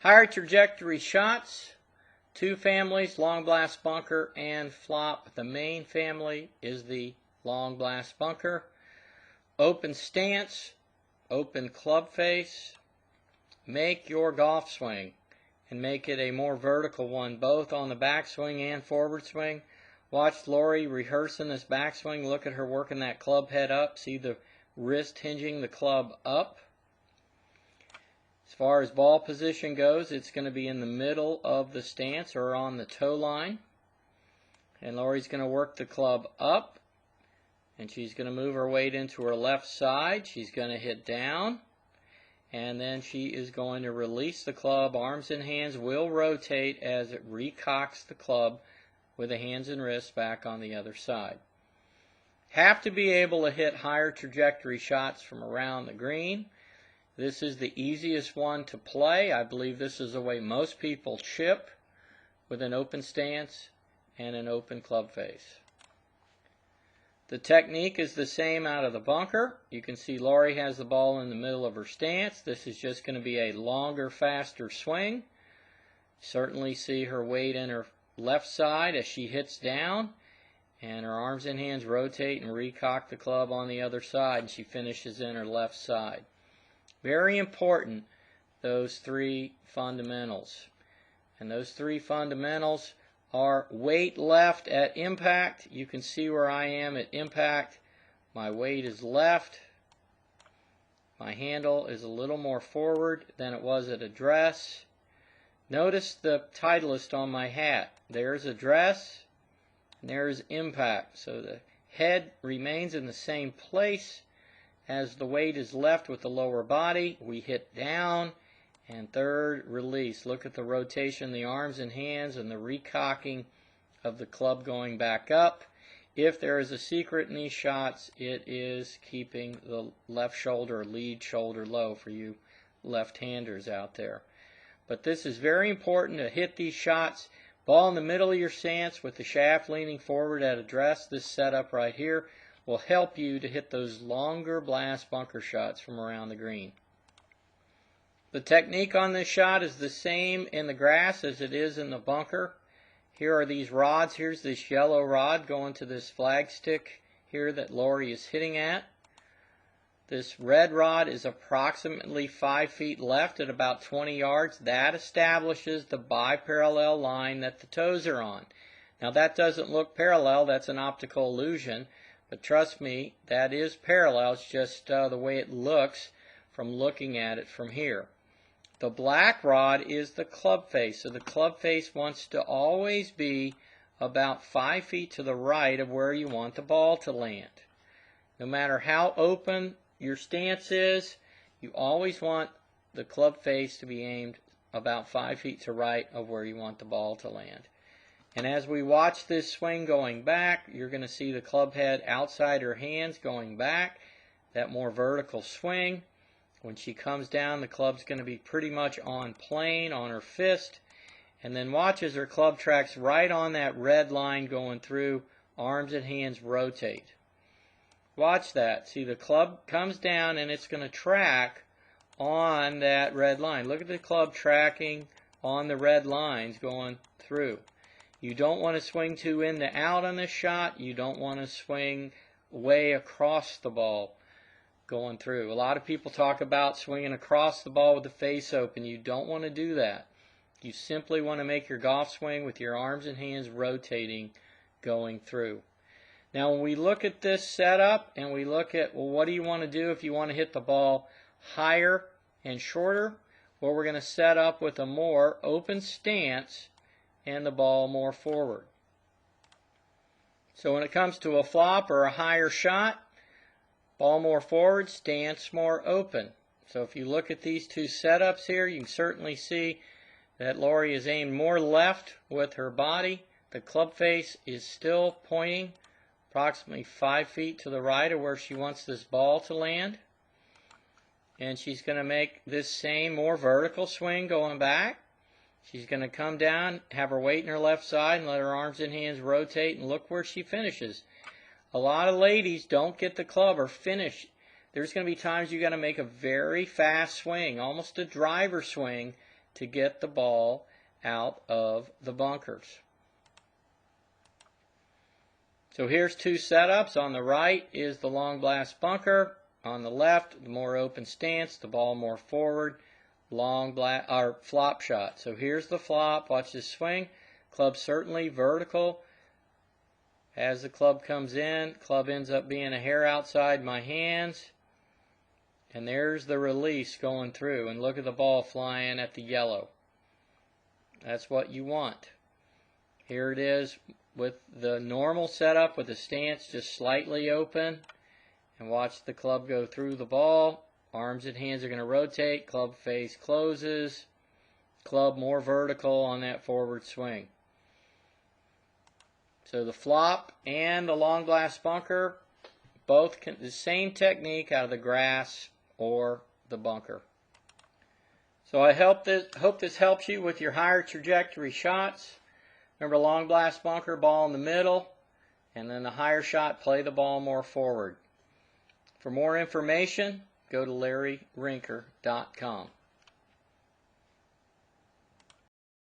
Higher trajectory shots, two families, long blast bunker and flop. The main family is the long blast bunker. Open stance, open club face. Make your golf swing and make it a more vertical one, both on the backswing and forward swing. Watch Laurie rehearsing this backswing. Look at her working that club head up. See the wrist hinging the club up. As far as ball position goes, it's going to be in the middle of the stance or on the toe line. And Laurie's going to work the club up. And she's going to move her weight into her left side. She's going to hit down. And then she is going to release the club. Arms and hands will rotate as it recocks the club with the hands and wrists back on the other side. Have to be able to hit higher trajectory shots from around the green. This is the easiest one to play. I believe this is the way most people chip, with an open stance and an open club face. The technique is the same out of the bunker. You can see Laurie has the ball in the middle of her stance. This is just going to be a longer, faster swing. Certainly see her weight in her left side as she hits down, and her arms and hands rotate and recock the club on the other side, and she finishes in her left side. Very important, those three fundamentals. And those three fundamentals are weight left at impact. You can see where I am at impact. My weight is left. My handle is a little more forward than it was at address. Notice the Titleist on my hat. There's address, and there's impact. So the head remains in the same place as the weight is left with the lower body. We hit down, and third, release. Look at the rotation, the arms and hands, and the recocking of the club going back up. If there is a secret in these shots, it is keeping the left shoulder, lead shoulder low for you left-handers out there. But this is very important to hit these shots. Ball in the middle of your stance with the shaft leaning forward at address. This setup right here will help you to hit those longer blast bunker shots from around the green. The technique on this shot is the same in the grass as it is in the bunker. Here are these rods. Here's this yellow rod going to this flagstick here that Laurie is hitting at. This red rod is approximately 5 feet left at about 20 yards. That establishes the biparallel line that the toes are on. Now that doesn't look parallel, that's an optical illusion, but trust me, that is parallel. It's just the way it looks from looking at it from here. The black rod is the club face, so the club face wants to always be about 5 feet to the right of where you want the ball to land. No matter how open your stance is, you always want the club face to be aimed about 5 feet to right of where you want the ball to land. And as we watch this swing going back, you're going to see the club head outside her hands going back, that more vertical swing. When she comes down, the club's going to be pretty much on plane on her fist. And then watch as her club tracks right on that red line going through, arms and hands rotate. Watch that. See, the club comes down and it's going to track on that red line. Look at the club tracking on the red lines going through. You don't want to swing too in to out on this shot. You don't want to swing way across the ball going through. A lot of people talk about swinging across the ball with the face open. You don't want to do that. You simply want to make your golf swing with your arms and hands rotating going through. Now when we look at this setup and we look at, well, what do you want to do if you want to hit the ball higher and shorter? Well, we're going to set up with a more open stance and the ball more forward. So when it comes to a flop or a higher shot, ball more forward, stance more open. So if you look at these two setups here, you can certainly see that Laurie is aimed more left with her body. The club face is still pointing approximately 5 feet to the right of where she wants this ball to land. And she's going to make this same more vertical swing going back. She's going to come down, have her weight in her left side, and let her arms and hands rotate, and look where she finishes. A lot of ladies don't get the club or finish. There's going to be times you got to make a very fast swing, almost a driver swing, to get the ball out of the bunkers. So here's two setups. On the right is the long blast bunker. On the left, the more open stance, the ball more forward, long blast or flop shot. So here's the flop. Watch this swing. Club certainly vertical. As the club comes in, club ends up being a hair outside my hands. And there's the release going through. And look at the ball flying at the yellow. That's what you want. Here it is with the normal setup with the stance just slightly open. And watch the club go through the ball. Arms and hands are going to rotate. Club face closes. Club more vertical on that forward swing. So the flop and the long blast bunker, both the same technique out of the grass or the bunker. So I hope this helps you with your higher trajectory shots. Remember, long blast bunker, ball in the middle, and then the higher shot, play the ball more forward. For more information, go to LaurieRinker.com.